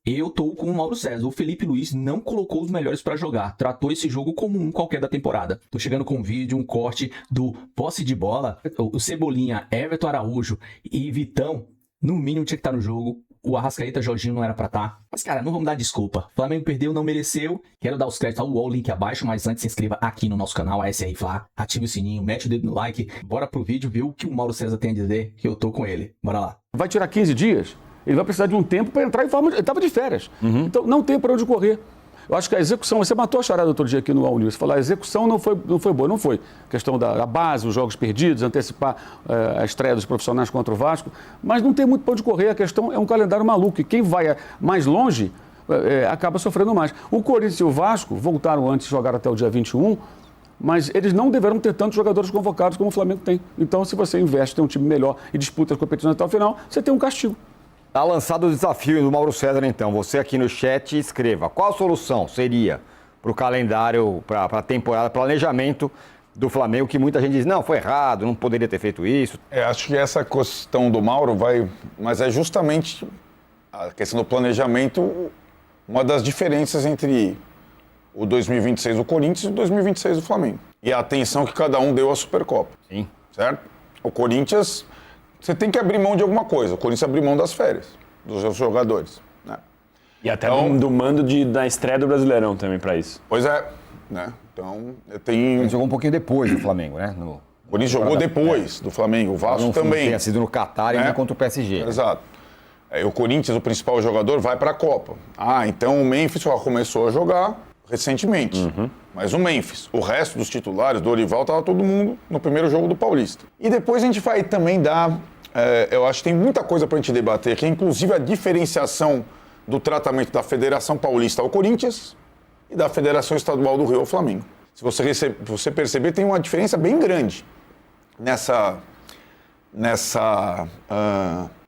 Eu tô com o Mauro César. O Felipe Luiz não colocou os melhores pra jogar. Tratou esse jogo como um qualquer da temporada. Tô chegando com um vídeo, um corte do posse de bola. O Cebolinha, Everton Araújo e Vitão, no mínimo tinha que estar no jogo. O Arrascaeta, Jorginho não era pra estar. Mas, cara, não vamos dar desculpa. O Flamengo perdeu, não mereceu. Quero dar os créditos ao UOL, link abaixo. Mas antes, se inscreva aqui no nosso canal, ASR Fla. Ative o sininho, mete o dedo no like. Bora pro vídeo ver o que o Mauro César tem a dizer, que eu tô com ele. Bora lá. Vai tirar 15 dias? Ele vai precisar de um tempo para entrar em forma. Ele estava de férias. Então não tem para onde correr. Eu acho que a execução, você matou a charada outro dia aqui no All News, falar a execução não foi boa, não foi. A questão da base, os jogos perdidos, antecipar a estreia dos profissionais contra o Vasco, mas não tem muito para onde correr, a questão é um calendário maluco, e quem vai mais longe acaba sofrendo mais. O Corinthians e o Vasco voltaram antes de jogar até o dia 21, mas eles não deverão ter tantos jogadores convocados como o Flamengo tem. Então, se você investe, tem um time melhor e disputa as competições até o final, você tem um castigo. Tá lançado o desafio do Mauro César, então. Você aqui no chat escreva. Qual a solução seria para o calendário, para a temporada, planejamento do Flamengo, que muita gente diz, não, foi errado, não poderia ter feito isso. Acho que essa questão do Mauro vai... Mas é justamente a questão do planejamento uma das diferenças entre o 2026 do Corinthians e o 2026 do Flamengo. E a atenção que cada um deu à Supercopa. Sim. Certo? O Corinthians... Você tem que abrir mão de alguma coisa. O Corinthians abriu mão das férias dos seus jogadores. Né? E até do mando da estreia do Brasileirão também para isso. Pois é. Né? Então, tem... Ele jogou um pouquinho depois do Flamengo, né? O Corinthians jogou depois do Flamengo. O Vasco também. Tinha sido no Catar e ainda contra o PSG. Exato. O Corinthians, o principal jogador, vai para a Copa. Então o Memphis já começou a jogar recentemente. Mas o Memphis, o resto dos titulares, do Dorival, estava todo mundo no primeiro jogo do Paulista. E depois a gente vai também dar... eu acho que tem muita coisa para a gente debater, que é inclusive a diferenciação do tratamento da Federação Paulista ao Corinthians e da Federação Estadual do Rio ao Flamengo. Se você perceber, tem uma diferença bem grande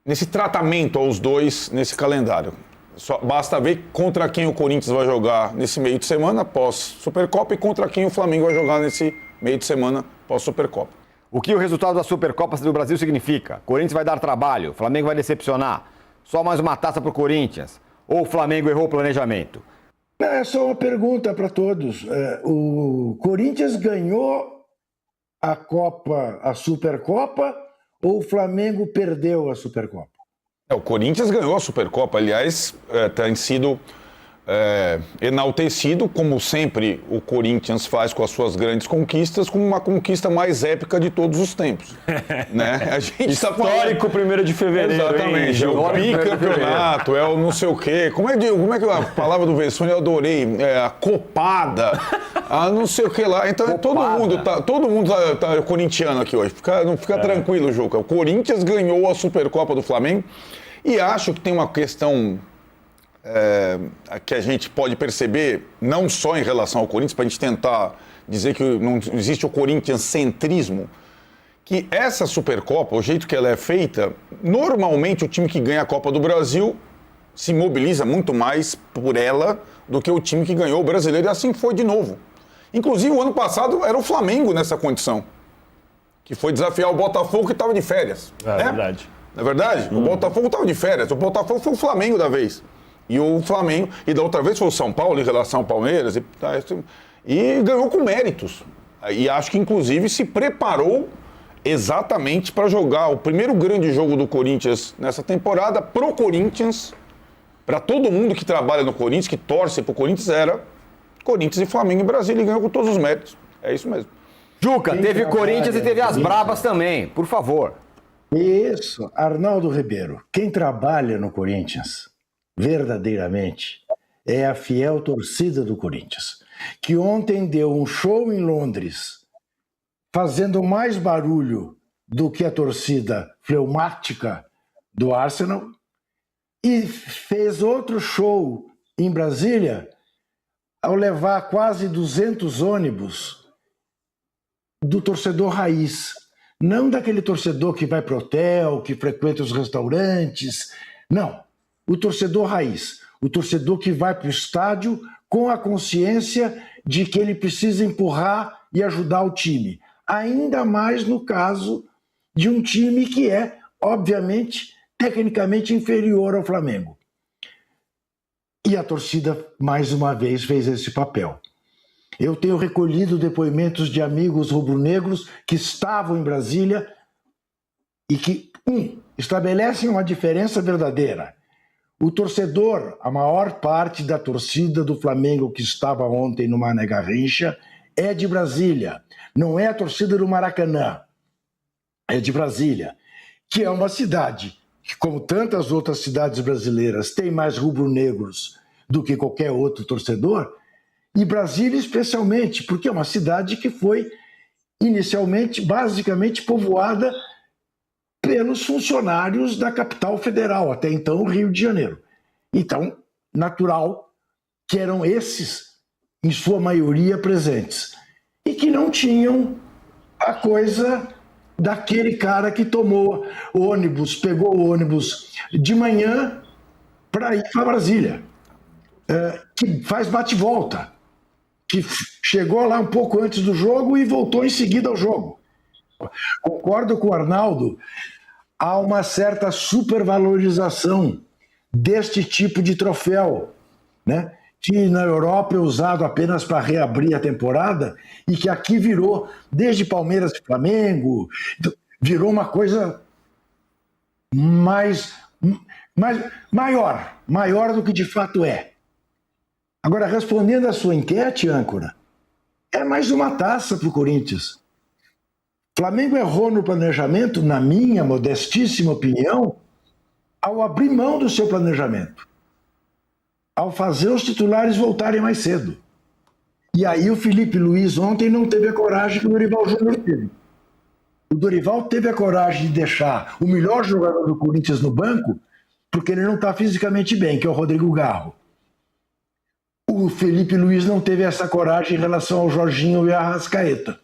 nesse tratamento aos dois nesse calendário. Só basta ver contra quem o Corinthians vai jogar nesse meio de semana pós-Supercopa e contra quem o Flamengo vai jogar nesse meio de semana pós-Supercopa. O que o resultado da Supercopa do Brasil significa? Corinthians vai dar trabalho, Flamengo vai decepcionar. Só mais uma taça para o Corinthians. Ou o Flamengo errou o planejamento? É só uma pergunta para todos. O Corinthians ganhou a Supercopa ou o Flamengo perdeu a Supercopa? O Corinthians ganhou a Supercopa, aliás, tem sido enaltecido, como sempre o Corinthians faz com as suas grandes conquistas, como uma conquista mais épica de todos os tempos. Né? A gente Histórico 1º de fevereiro. Exatamente, é o bicampeonato, é o não sei o quê. Como é que a palavra do Vessone eu adorei? A copada, a não sei o que lá. Então todo mundo tá corintiano aqui hoje. Não fica tranquilo, Juca. O Corinthians ganhou a Supercopa do Flamengo e acho que tem uma questão... que a gente pode perceber, não só em relação ao Corinthians, para a gente tentar dizer que não existe o Corinthians-centrismo, que essa Supercopa, o jeito que ela é feita, normalmente o time que ganha a Copa do Brasil se mobiliza muito mais por ela do que o time que ganhou o Brasileiro, e assim foi de novo. Inclusive, o ano passado era o Flamengo nessa condição, que foi desafiar o Botafogo que estava de férias. É verdade. Não é verdade? O Botafogo estava de férias, o Botafogo foi o Flamengo da vez. E o Flamengo, e da outra vez foi o São Paulo em relação ao Palmeiras, e ganhou com méritos. E acho que, inclusive, se preparou exatamente para jogar o primeiro grande jogo do Corinthians nessa temporada, pro Corinthians, para todo mundo que trabalha no Corinthians, que torce pro Corinthians, era Corinthians e Flamengo em Brasília, e ganhou com todos os méritos. É isso mesmo. Juca, teve Corinthians e teve as Brabas também, por favor. Isso, Arnaldo Ribeiro. Quem trabalha no Corinthians... verdadeiramente, é a fiel torcida do Corinthians, que ontem deu um show em Londres, fazendo mais barulho do que a torcida fleumática do Arsenal, e fez outro show em Brasília, ao levar quase 200 ônibus do torcedor raiz, não daquele torcedor que vai para o hotel, que frequenta os restaurantes, não. O torcedor raiz, o torcedor que vai para o estádio com a consciência de que ele precisa empurrar e ajudar o time. Ainda mais no caso de um time que é, obviamente, tecnicamente inferior ao Flamengo. E a torcida, mais uma vez, fez esse papel. Eu tenho recolhido depoimentos de amigos rubro-negros que estavam em Brasília e que, estabelecem uma diferença verdadeira. O torcedor, a maior parte da torcida do Flamengo que estava ontem no Mané Garrincha, é de Brasília. Não é a torcida do Maracanã, é de Brasília, que é uma cidade que, como tantas outras cidades brasileiras, tem mais rubro-negros do que qualquer outro torcedor, e Brasília especialmente, porque é uma cidade que foi inicialmente, basicamente, povoada pelos funcionários da capital federal, até então o Rio de Janeiro. Então, natural que eram esses, em sua maioria, presentes. E que não tinham a coisa daquele cara que tomou ônibus, pegou o ônibus de manhã para ir para Brasília, que faz bate-volta, que chegou lá um pouco antes do jogo e voltou em seguida ao jogo. Concordo com o Arnaldo, há uma certa supervalorização deste tipo de troféu, né? Que na Europa é usado apenas para reabrir a temporada e que aqui virou, desde Palmeiras e Flamengo, virou uma coisa maior do que de fato é. Agora, respondendo à sua enquete, âncora, é mais uma taça para o Corinthians. Flamengo errou no planejamento, na minha modestíssima opinião, ao abrir mão do seu planejamento, ao fazer os titulares voltarem mais cedo. E aí o Felipe Luiz ontem não teve a coragem que o Dorival Júnior teve. O Dorival teve a coragem de deixar o melhor jogador do Corinthians no banco porque ele não está fisicamente bem, que é o Rodrigo Garro. O Felipe Luiz não teve essa coragem em relação ao Jorginho e a Arrascaeta,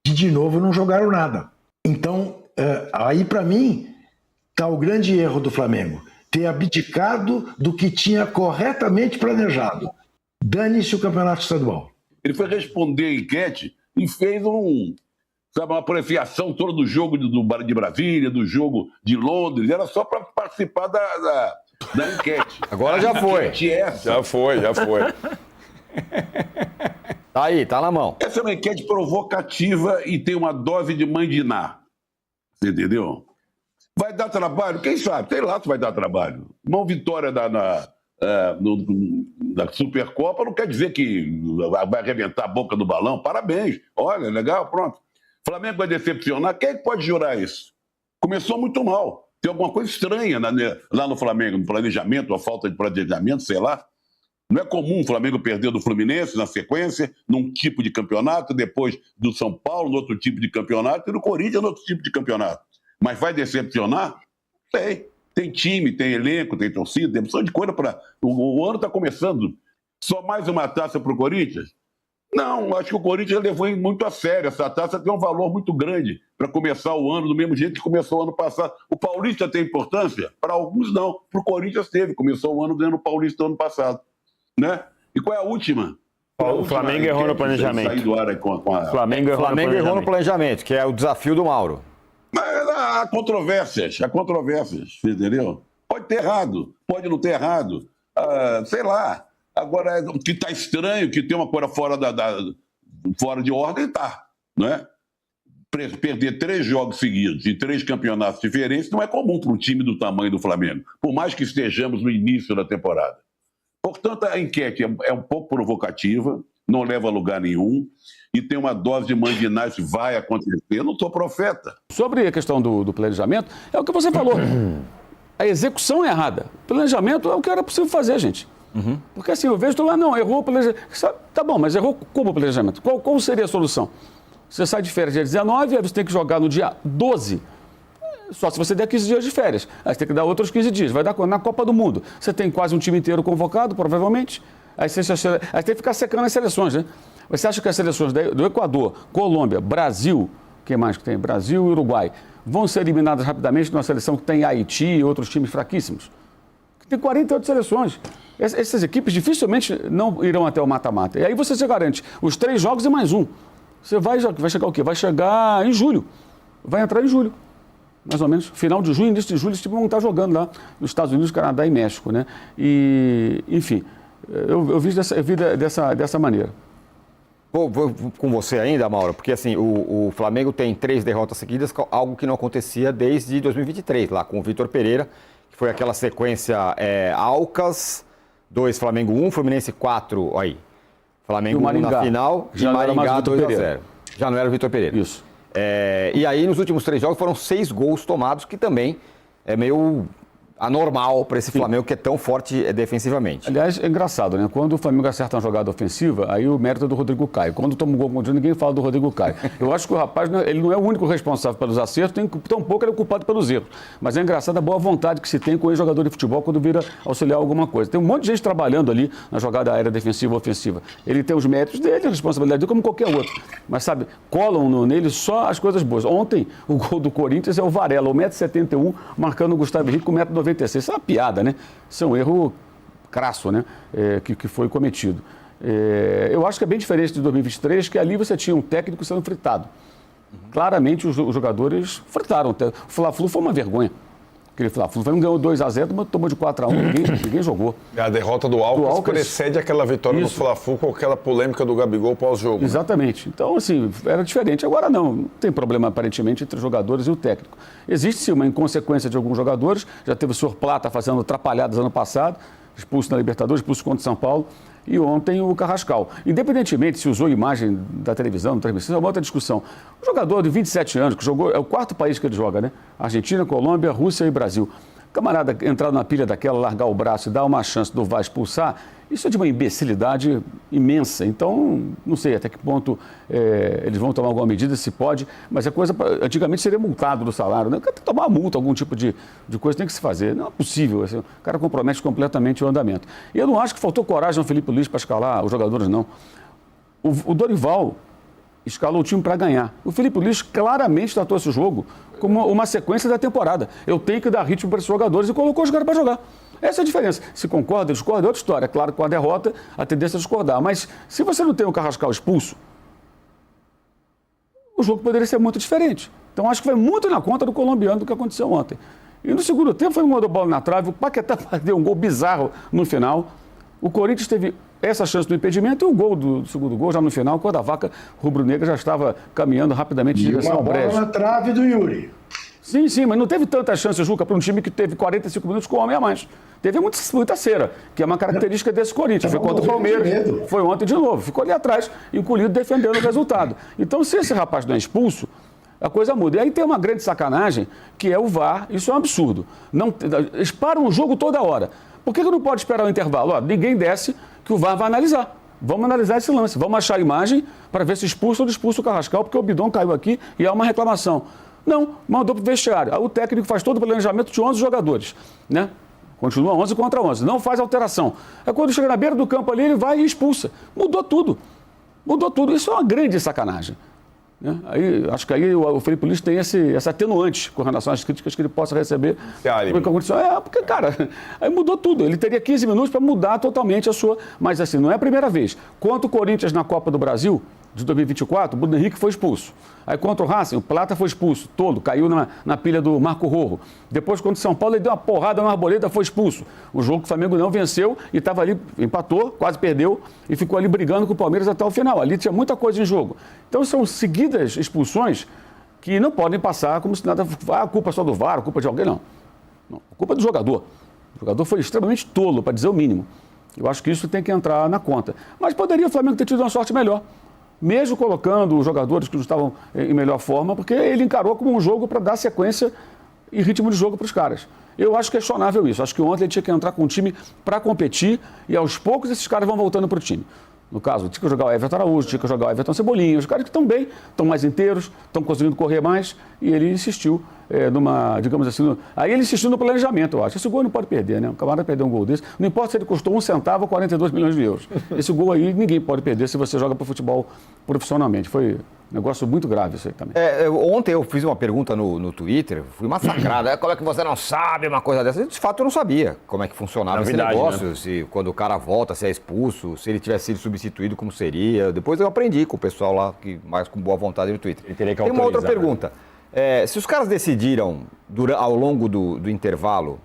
que de novo não jogaram nada. Então, aí para mim está o grande erro do Flamengo, ter abdicado do que tinha corretamente planejado. Dane-se o campeonato estadual. Ele foi responder a enquete e fez uma apreciação toda do jogo de Brasília, do jogo de Londres. Era só para participar da enquete. Agora já foi. Já foi. Tá aí, tá na mão. Essa é uma enquete provocativa e tem uma dose de mandiná. Você entendeu? Vai dar trabalho? Quem sabe? Sei lá se vai dar trabalho. Uma vitória da Supercopa não quer dizer que vai arrebentar a boca do balão. Parabéns. Olha, legal, pronto. Flamengo vai decepcionar. Quem pode jurar isso? Começou muito mal. Tem alguma coisa estranha lá no Flamengo, no planejamento, a falta de planejamento, sei lá. Não é comum o Flamengo perder do Fluminense na sequência, num tipo de campeonato, depois do São Paulo, no outro tipo de campeonato, e do Corinthians, no outro tipo de campeonato. Mas vai decepcionar? Tem time, tem elenco, tem torcida, tem opção de coisa para... O ano está começando. Só mais uma taça para o Corinthians? Não, acho que o Corinthians levou muito a sério. Essa taça tem um valor muito grande para começar o ano do mesmo jeito que começou o ano passado. O Paulista tem importância? Para alguns não. Para o Corinthians teve. Começou o ano ganhando o Paulista do ano passado. Né? E qual é a última? O Flamengo errou no planejamento. Flamengo errou no planejamento, que é o desafio do Mauro. Mas há controvérsias, entendeu? Pode ter errado, pode não ter errado, sei lá. Agora, o que está estranho, que tem uma coisa fora de ordem, tá, não é? Perder 3 jogos seguidos em 3 campeonatos diferentes não é comum para um time do tamanho do Flamengo, por mais que estejamos no início da temporada. Portanto, a enquete é um pouco provocativa, não leva a lugar nenhum, e tem uma dose de mandinagem, vai acontecer. Eu não sou profeta. Sobre a questão do planejamento, é o que você falou. A execução é errada. O planejamento é o que era possível fazer, gente. Porque assim, eu vejo lá, não, errou o planejamento. Tá bom, mas errou como o planejamento? Qual seria a solução? Você sai de férias dia 19, aí você tem que jogar no dia 12. Só se você der 15 dias de férias. Aí você tem que dar outros 15 dias. Vai dar na Copa do Mundo. Você tem quase um time inteiro convocado, provavelmente. Aí você tem que ficar secando as seleções, né? Você acha que as seleções do Equador, Colômbia, Brasil, quem mais que tem? Brasil e Uruguai, vão ser eliminadas rapidamente numa seleção que tem Haiti e outros times fraquíssimos? Tem 48 seleções. Essas equipes dificilmente não irão até o mata-mata. E aí você se garante os 3 jogos e mais um. Você vai chegar o quê? Vai chegar em julho. Vai entrar em julho. mais ou menos, final de junho, início de julho, esse time vão estar jogando lá nos Estados Unidos, Canadá e México, né? E, enfim, eu vi dessa maneira. Vou com você ainda, Mauro, porque assim, o Flamengo tem 3 derrotas seguidas, algo que não acontecia desde 2023, lá com o Vitor Pereira, que foi aquela sequência Alcas, 2 Flamengo 1, Fluminense 4, aí. Flamengo 1 na final e Maringá 2-0. Já não era o Vitor Pereira. Isso. E aí, nos últimos 3 jogos, foram 6 gols tomados, que também é meio anormal para esse Flamengo que é tão forte defensivamente. Aliás, é engraçado, né? Quando o Flamengo acerta uma jogada ofensiva, aí o mérito é do Rodrigo Caio. Quando toma um gol contra ninguém fala do Rodrigo Caio. Eu acho que o rapaz, ele não é o único responsável pelos acertos, tampouco ele é o culpado pelos erros. Mas é engraçado a boa vontade que se tem com o ex-jogador de futebol quando vira auxiliar alguma coisa. Tem um monte de gente trabalhando ali na jogada aérea defensiva ou ofensiva. Ele tem os méritos dele, a responsabilidade dele, como qualquer outro. Mas, sabe, colam nele só as coisas boas. Ontem, o gol do Corinthians é o Varela, 1,71 m, marcando o Gustavo Henrique com 1,96 m. Isso é uma piada, né? Isso é um erro crasso, né? Que foi cometido. Eu acho que é bem diferente de 2023, que ali você tinha um técnico sendo fritado. Claramente os jogadores fritaram. O Fla-Flu foi uma vergonha. Aquele Fla-Flu ganhou 2-0, tomou de 4-1, ninguém jogou. A derrota do Alcas precede aquela vitória do Fla-Flu com aquela polêmica do Gabigol pós-jogo. Exatamente. Né? Então, assim, era diferente. Agora não tem problema aparentemente entre os jogadores e o técnico. Existe sim uma inconsequência de alguns jogadores. Já teve o senhor Plata fazendo atrapalhadas ano passado, expulso na Libertadores, expulso contra o São Paulo. E ontem o Carrascal. Independentemente se usou imagem da televisão, não transmissão, é uma outra discussão. O jogador de 27 anos, que jogou, é o 4º país que ele joga, né? Argentina, Colômbia, Rússia e Brasil. Camarada entrar na pilha daquela, largar o braço e dar uma chance do VAR expulsar, isso é de uma imbecilidade imensa. Então, não sei até que ponto eles vão tomar alguma medida, se pode, mas a coisa, antigamente seria multado do salário, né? Tem que tomar uma multa, algum tipo de coisa tem que se fazer. Não é possível, assim, o cara compromete completamente o andamento. E eu não acho que faltou coragem ao Felipe Luiz para escalar os jogadores, não. O Dorival escalou o time para ganhar. O Felipe Luiz claramente tratou esse jogo como uma sequência da temporada. Eu tenho que dar ritmo para esses jogadores e colocou os caras para jogar. Essa é a diferença. Se concorda, discorda, é outra história. Claro que com a derrota, a tendência é discordar. Mas se você não tem o Carrascal expulso, o jogo poderia ser muito diferente. Então acho que foi muito na conta do colombiano do que aconteceu ontem. E no segundo tempo foi um gol da bola na trave, o Paquetá deu um gol bizarro no final. O Corinthians teve essa chance do impedimento e o gol do segundo gol já no final, quando a vaca rubro-negra já estava caminhando rapidamente em direção ao brejo. Uma bola na trave do Yuri. Sim, mas não teve tanta chance, Juca, para um time que teve 45 minutos com um homem a mais. Teve muita cera, que é uma característica desse Corinthians. Foi contra o Palmeiras, foi ontem de novo. Ficou ali atrás, encolhido, defendendo o resultado. Então, se esse rapaz não é expulso, a coisa muda. E aí tem uma grande sacanagem, que é o VAR. Isso é um absurdo. Eles param o jogo toda hora. Por que não pode esperar o intervalo? Ó, ninguém desce, que o VAR vai analisar. Vamos analisar esse lance. Vamos achar a imagem para ver se expulsa ou não expulsa o Carrascal, porque o Bidon caiu aqui e há uma reclamação. Não, mandou para o vestiário. O técnico faz todo o planejamento de 11 jogadores, né? Continua 11 contra 11, não faz alteração. Aí quando chega na beira do campo ali, ele vai e expulsa. Mudou tudo. Isso é uma grande sacanagem. Né? Aí, acho que aí o Felipe Luiz tem essa atenuante com relação às críticas que ele possa receber. Porque, cara, aí mudou tudo. Ele teria 15 minutos para mudar totalmente a sua... Mas assim, não é a primeira vez. Quanto o Corinthians na Copa do Brasil, de 2024, o Bruno Henrique foi expulso. Aí contra o Racing, o Plata foi expulso, todo, caiu na pilha do Marco Rorro. Depois, contra o São Paulo, ele deu uma porrada na Arboleda, foi expulso. O jogo que o Flamengo não venceu e estava ali, empatou, quase perdeu e ficou ali brigando com o Palmeiras até o final. Ali tinha muita coisa em jogo. Então são seguidas expulsões que não podem passar como se nada... a culpa só do VAR, a culpa de alguém, não. A culpa é do jogador. O jogador foi extremamente tolo, para dizer o mínimo. Eu acho que isso tem que entrar na conta. Mas poderia o Flamengo ter tido uma sorte melhor. Mesmo colocando os jogadores que não estavam em melhor forma, porque ele encarou como um jogo para dar sequência e ritmo de jogo para os caras. Eu acho questionável isso. Acho que ontem ele tinha que entrar com um time para competir e aos poucos esses caras vão voltando para o time. No caso, tinha que jogar o Everton Araújo, tinha que jogar o Everton Cebolinha, os caras que estão bem, estão mais inteiros, estão conseguindo correr mais, e ele insistiu digamos assim, aí ele insistiu no planejamento, eu acho. Esse gol não pode perder, né? O camarada perdeu um gol desse, não importa se ele custou 1 centavo ou 42 milhões de euros. Esse gol aí ninguém pode perder se você joga para futebol profissionalmente. Foi um negócio muito grave isso aí também. Ontem eu fiz uma pergunta no Twitter, fui massacrado. Como é que você não sabe uma coisa dessa? De fato eu não sabia como é que funcionava esse negócio, né? Se quando o cara volta, se é expulso, se ele tivesse sido substituído, como seria. Depois eu aprendi com o pessoal lá, mais com boa vontade no Twitter. Ele teria que Tem uma outra pergunta. Se os caras decidiram, ao longo do intervalo,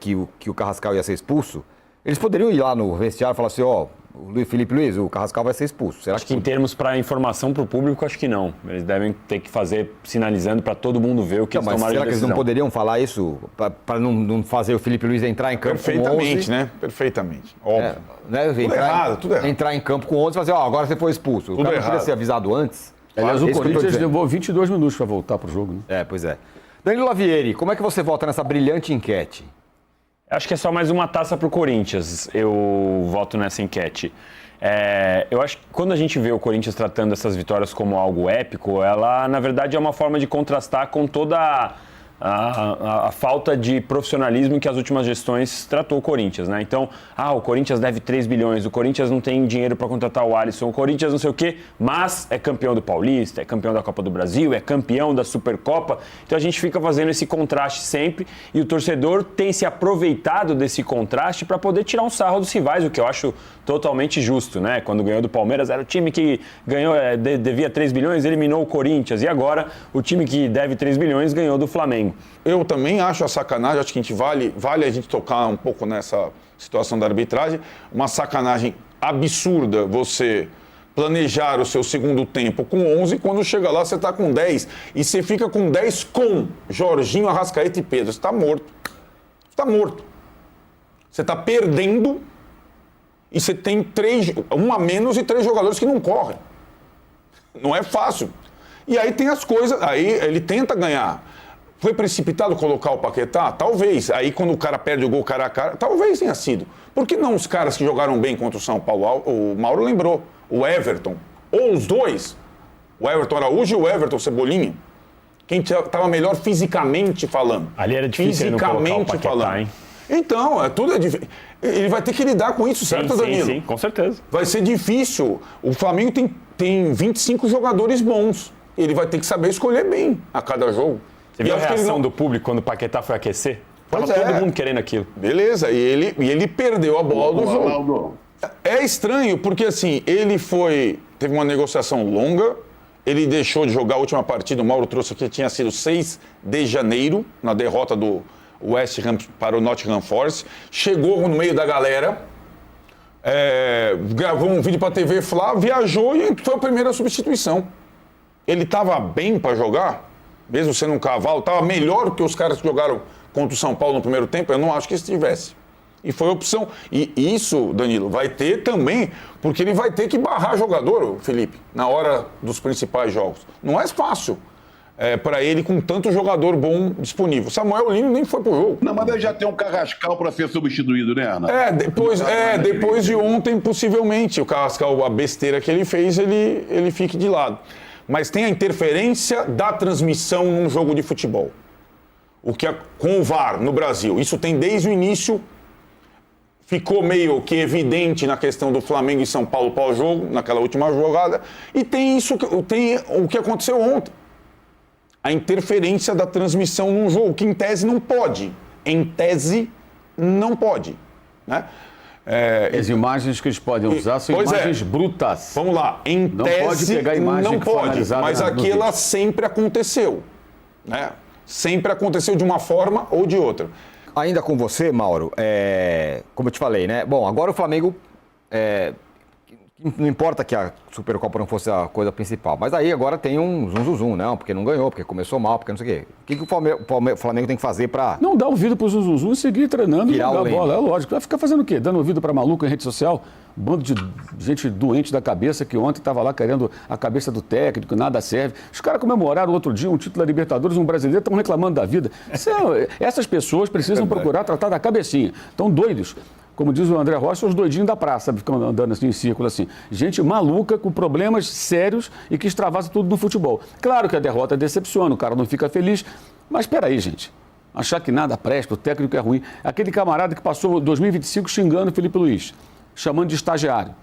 que o Carrascal ia ser expulso, eles poderiam ir lá no vestiário e falar assim, o Felipe Luiz, o Carrascal vai ser expulso. Será acho que em termos para informação para o público, acho que não. Eles devem ter que fazer sinalizando para todo mundo ver o que eles tomaram de decisão. Será que eles não poderiam falar isso para não fazer o Felipe Luiz entrar em campo com 11? Perfeitamente, né? Perfeitamente. Óbvio. Tudo errado. Entrar em campo com 11 e fazer, agora você foi expulso. O cara não podia ser avisado antes? Aliás, o Corinthians levou 22 minutos para voltar para o jogo, né? Pois é. Danilo Lavieri, como é que você vota nessa brilhante enquete? Acho que é só mais uma taça para o Corinthians. Eu voto nessa enquete. Eu acho que quando a gente vê o Corinthians tratando essas vitórias como algo épico, ela, na verdade, é uma forma de contrastar com toda a falta de profissionalismo que as últimas gestões tratou o Corinthians, né? Então, o Corinthians deve 3 bilhões, o Corinthians não tem dinheiro para contratar o Alisson, o Corinthians não sei o quê, mas é campeão do Paulista, é campeão da Copa do Brasil, é campeão da Supercopa. Então a gente fica fazendo esse contraste sempre e o torcedor tem se aproveitado desse contraste para poder tirar um sarro dos rivais, o que eu acho totalmente justo, né? Quando ganhou do Palmeiras, era o time que ganhou, devia 3 bilhões, eliminou o Corinthians, e agora o time que deve 3 bilhões ganhou do Flamengo. Eu também acho a sacanagem, acho que a gente vale a gente tocar um pouco nessa situação da arbitragem, uma sacanagem absurda você planejar o seu segundo tempo com 11, quando chega lá você está com 10, e você fica com 10 com Jorginho, Arrascaeta e Pedro. Você está morto. Você está morto. Você está perdendo e você tem 1 a menos e 3 jogadores que não correm. Não é fácil. E aí tem as coisas, aí ele tenta ganhar. Foi precipitado colocar o Paquetá? Talvez. Aí quando o cara perde o gol cara a cara, talvez tenha sido. Por que não os caras que jogaram bem contra o São Paulo? O Mauro lembrou. O Everton. Ou os dois. O Everton Araújo e o Everton Cebolinha. Quem estava melhor fisicamente falando. Ali era difícil fisicamente não colocar o Paquetá, falando. Hein? Então, tudo é difícil. Ele vai ter que lidar com isso, certo, Danilo? Sim, com certeza. Vai ser difícil. O Flamengo tem 25 jogadores bons. Ele vai ter que saber escolher bem a cada jogo. Você viu a reação do público quando o Paquetá foi aquecer? Tava Pois todo mundo querendo aquilo. Beleza, e ele perdeu a bola do jogo. É estranho, porque assim, teve uma negociação longa, ele deixou de jogar a última partida, o Mauro trouxe aqui, tinha sido 6 de janeiro, na derrota do West Ham para o Nottingham Forest, chegou no meio da galera, gravou um vídeo para a TV Fla, viajou e foi a primeira substituição. Ele estava bem para jogar? Mesmo sendo um cavalo, estava melhor que os caras que jogaram contra o São Paulo no primeiro tempo? Eu não acho que estivesse. E foi opção. E isso, Danilo, vai ter também, porque ele vai ter que barrar jogador, Felipe, na hora dos principais jogos. Não é fácil para ele com tanto jogador bom disponível. Samuel Lino nem foi pro jogo. Não, mas ele já tem um Carrascal para ser substituído, né, Ana? Depois de ontem, possivelmente, o Carrascal, a besteira que ele fez, ele fique de lado. Mas tem a interferência da transmissão num jogo de futebol. Com o VAR no Brasil. Isso tem desde o início, ficou meio que evidente na questão do Flamengo e São Paulo pós-jogo, naquela última jogada, e tem o que aconteceu ontem. A interferência da transmissão num jogo, que em tese não pode. Em tese, não pode. Né? As imagens que eles podem usar são imagens brutas. Vamos lá, em não tese pode pegar imagem não que foi pode, analisada mas aqui ela sempre aconteceu, né? Sempre aconteceu de uma forma ou de outra. Ainda com você, Mauro, como eu te falei, né? Bom, agora o Flamengo, não importa que a Supercopa não fosse a coisa principal, mas aí agora tem um zum, não, porque não ganhou, porque começou mal, porque não sei o quê. O que o Flamengo tem que fazer para... Não dar ouvido pro zum e seguir treinando e Virar jogar o a bola, é lógico. Vai ficar fazendo o quê? Dando ouvido para maluco em rede social? Um bando de gente doente da cabeça que ontem estava lá querendo a cabeça do técnico, nada serve. Os caras comemoraram outro dia um título da Libertadores, um brasileiro, estão reclamando da vida. Essas pessoas precisam procurar tratar da cabecinha. Estão doidos. Como diz o André Rocha, os doidinhos da praça, sabe? Ficam andando assim em círculo assim. Gente maluca, com problemas sérios e que extravasa tudo no futebol. Claro que a derrota decepciona, o cara não fica feliz. Mas espera aí, gente. Achar que nada presta, o técnico é ruim. Aquele camarada que passou 2025 xingando o Felipe Luiz, chamando de estagiário.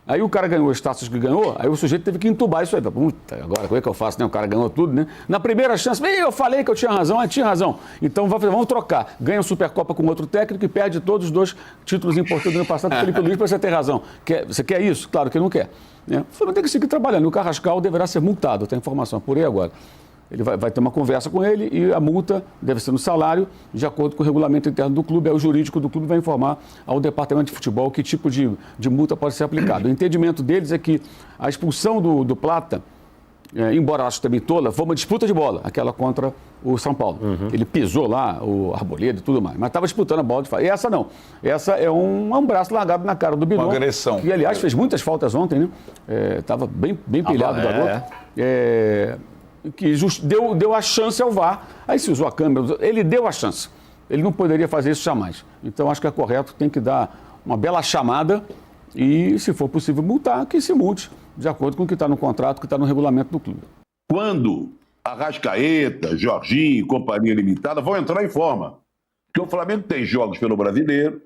Aí o cara ganhou as taças que ganhou, aí o sujeito teve que entubar isso aí. Puta, agora como é que eu faço, né? O cara ganhou tudo, né? Na primeira chance, eu falei que eu tinha razão, tinha razão. Então vamos trocar. Ganha a Supercopa com outro técnico e perde todos os 2 títulos importantes do ano passado do Felipe Luiz para você ter razão. Você quer isso? Claro que não quer. Né? O Flamengo tem que seguir trabalhando. O Carrascal deverá ser multado, tem informação por aí agora. Ele vai ter uma conversa com ele e a multa deve ser no salário, de acordo com o regulamento interno do clube. Aí o jurídico do clube vai informar ao departamento de futebol que tipo de multa pode ser aplicada. O entendimento deles é que a expulsão do Plata, embora acho também tola, foi uma disputa de bola, aquela contra o São Paulo. Ele pisou lá, o Arboleda e tudo mais, mas estava disputando a bola de fato. E essa não. Essa é um braço largado na cara do Bidon. Uma agressão. Que, aliás, fez muitas faltas ontem, né? Estava bem pilhado o garoto. Que deu a chance ao VAR. Aí se usou a câmera, ele deu a chance. Ele não poderia fazer isso jamais. Então, acho que é correto, tem que dar uma bela chamada e, se for possível, multar, que se multe, de acordo com o que está no contrato, que está no regulamento do clube. Quando Arrascaeta, Jorginho e companhia limitada vão entrar em forma. Porque o Flamengo tem jogos pelo Brasileiro,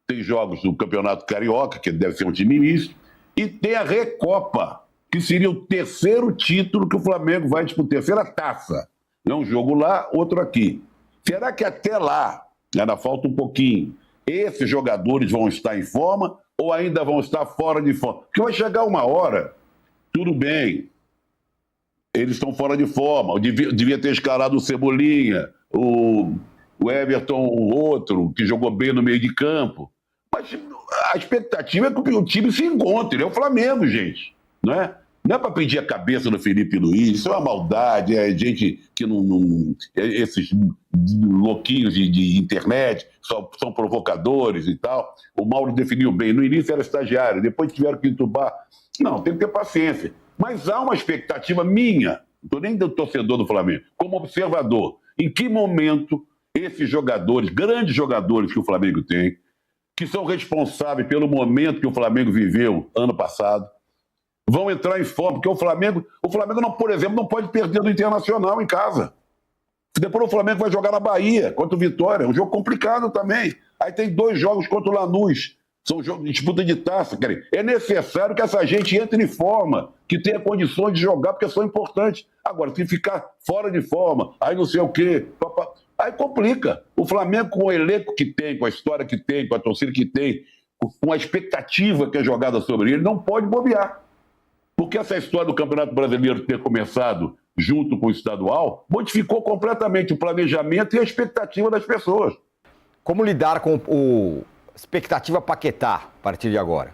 tem jogos do Campeonato Carioca, que deve ser um time misto, e tem a Recopa, que seria o terceiro título que o Flamengo vai disputar, terceira taça. Um jogo lá, outro aqui. Será que até lá, ainda falta um pouquinho, esses jogadores vão estar em forma ou ainda vão estar fora de forma? Porque vai chegar uma hora, tudo bem, eles estão fora de forma, devia ter escalado o Cebolinha, o Everton, o outro, que jogou bem no meio de campo. Mas a expectativa é que o time se encontre, ele é o Flamengo, gente. Não é para pedir a cabeça do Felipe Luiz, isso é uma maldade, é gente que esses louquinhos de internet são provocadores e tal. O Mauro definiu bem, no início era estagiário, depois tiveram que entubar. Não, tem que ter paciência. Mas há uma expectativa minha, não estou nem do torcedor do Flamengo, como observador, em que momento esses jogadores, grandes jogadores que o Flamengo tem, que são responsáveis pelo momento que o Flamengo viveu ano passado, vão entrar em forma, porque o Flamengo não, por exemplo, não pode perder do Internacional em casa. Depois o Flamengo vai jogar na Bahia, contra o Vitória, é um jogo complicado também. Aí tem 2 jogos contra o Lanús, são jogos de disputa de taça. É necessário que essa gente entre em forma, que tenha condições de jogar, porque são importantes. Agora, se ficar fora de forma, aí não sei o quê, aí complica. O Flamengo, com o elenco que tem, com a história que tem, com a torcida que tem, com a expectativa que é jogada sobre ele, não pode bobear. Porque essa história do Campeonato Brasileiro ter começado junto com o estadual modificou completamente o planejamento e a expectativa das pessoas. Como lidar com a expectativa Paquetá a partir de agora?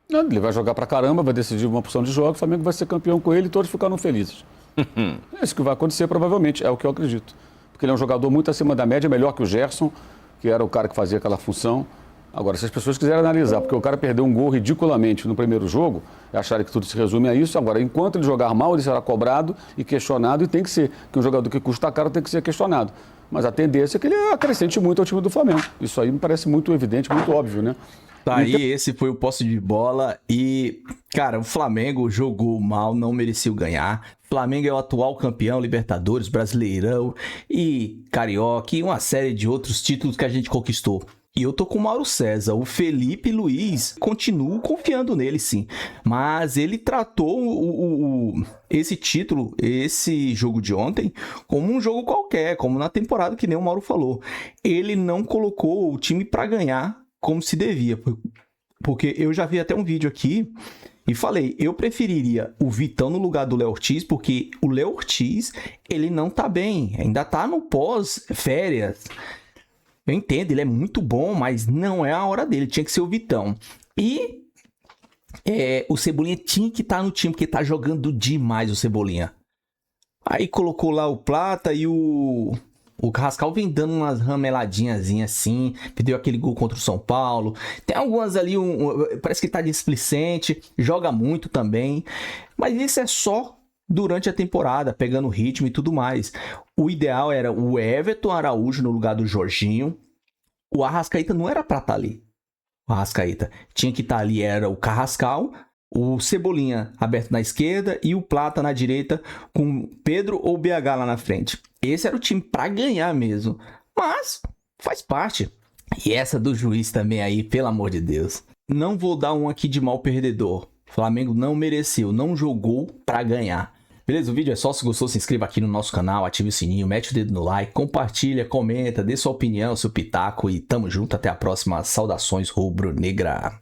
Ele vai jogar pra caramba, vai decidir uma porção de jogos, o Flamengo vai ser campeão com ele e todos ficaram felizes. É isso que vai acontecer, provavelmente, é o que eu acredito. Porque ele é um jogador muito acima da média, melhor que o Gerson, que era o cara que fazia aquela função. Agora, se as pessoas quiserem analisar, porque o cara perdeu um gol ridiculamente no primeiro jogo, acharem que tudo se resume a isso, agora, enquanto ele jogar mal, ele será cobrado e questionado, e tem que ser, que um jogador que custa caro tem que ser questionado. Mas a tendência é que ele acrescente muito ao time do Flamengo. Isso aí me parece muito evidente, muito óbvio, né? Tá aí, esse foi o posse de bola e, cara, o Flamengo jogou mal, não mereceu ganhar. O Flamengo é o atual campeão, Libertadores, Brasileirão e Carioca e uma série de outros títulos que a gente conquistou. E eu tô com o Mauro César, o Felipe Luiz, continuo confiando nele sim, mas ele tratou esse título, esse jogo de ontem, como um jogo qualquer, como na temporada, que nem o Mauro falou. Ele não colocou o time para ganhar como se devia, porque eu já vi até um vídeo aqui e falei, eu preferiria o Vitão no lugar do Léo Ortiz, porque o Léo Ortiz, ele não tá bem, ainda tá no pós-férias. Eu entendo, ele é muito bom, mas não é a hora dele, tinha que ser o Vitão. E o Cebolinha tinha que estar no time, porque tá jogando demais o Cebolinha. Aí colocou lá o Plata e o Carrascal vem dando umas rameladinhas assim, perdeu aquele gol contra o São Paulo. Tem algumas ali, parece que tá displicente, joga muito também. Mas isso é só durante a temporada, pegando ritmo e tudo mais. O ideal era o Everton Araújo no lugar do Jorginho. O Arrascaeta não era pra estar ali. O Arrascaeta tinha que estar ali, era o Carrascal, o Cebolinha aberto na esquerda e o Plata na direita, com Pedro ou BH lá na frente. Esse era o time pra ganhar mesmo. Mas faz parte. E essa do juiz também aí, pelo amor de Deus. Não vou dar um aqui de mal perdedor. O Flamengo não mereceu, não jogou pra ganhar. Beleza? O vídeo é só, se gostou, se inscreva aqui no nosso canal, ative o sininho, mete o dedo no like, compartilha, comenta, dê sua opinião, seu pitaco e tamo junto, até a próxima. Saudações rubro-negra.